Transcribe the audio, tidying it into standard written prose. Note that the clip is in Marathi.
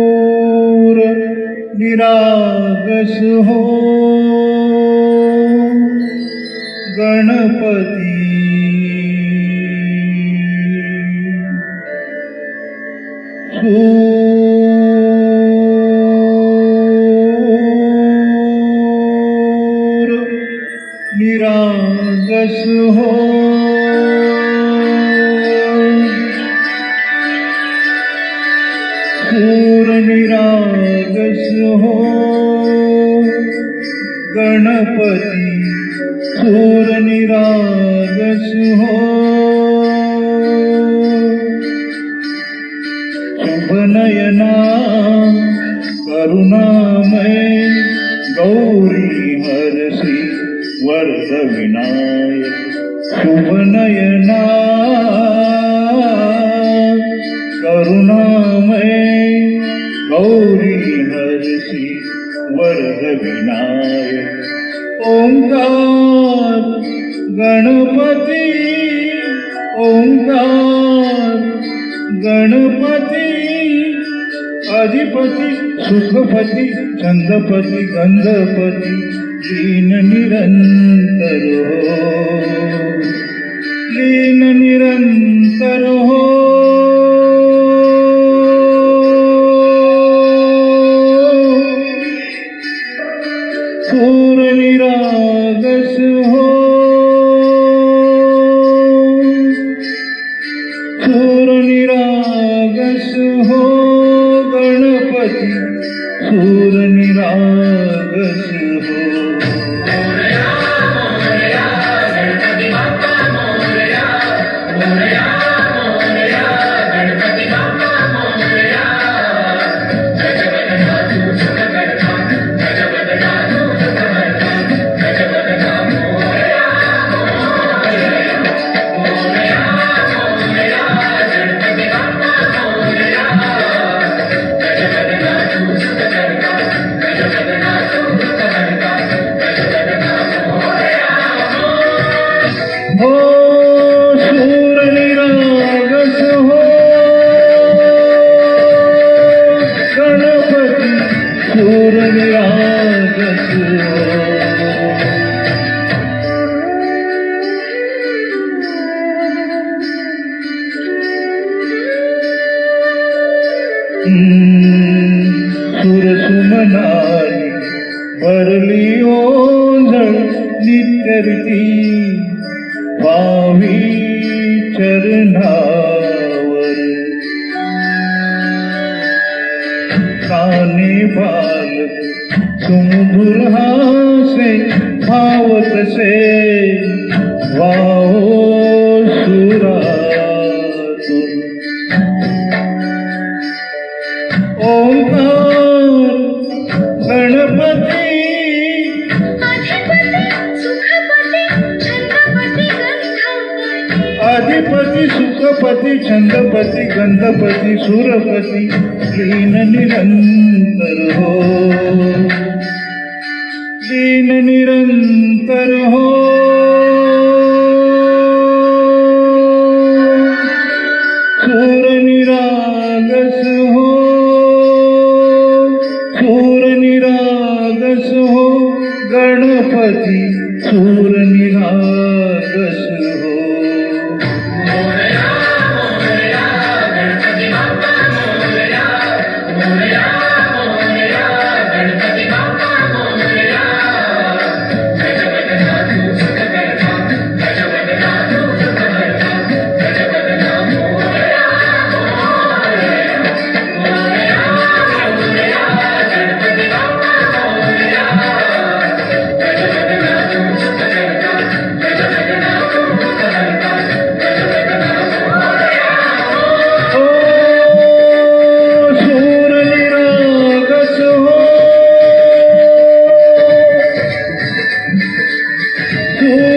सूर निरागस हो गणपती सूर निरागस हो सूर निरागस हो गणपती सूर निरागस हो शुभनयना करुणामय गौरी हरसी वरद विनायक शुभनयना करुणामय गौरी हरसी वरद विनायक ओंकार गणपती ओंकार गणपती अधिपती सुखपती छंदपती गंधपती लीन निरंतर हो लीन निरंतर हो सूर निरागस हो सूर निरागस हो गणपती सूर निरागस हो हो सूर निरागस हो गणपती सूर निरागस हो सूर सुमनाली भरली ओंजळ नित्यरिती पावी चरणावर काने बालक सुमधुर हासे भावतसे वाहो सुरातून ओंकार गणपती अधिपती सुखपती छंदपती गंधपती सुरपती लीन निरंतर हो लीन निरंतर हो सूर निरागस हो सूर निरागस हो गणपती सूर निरागस हो सूर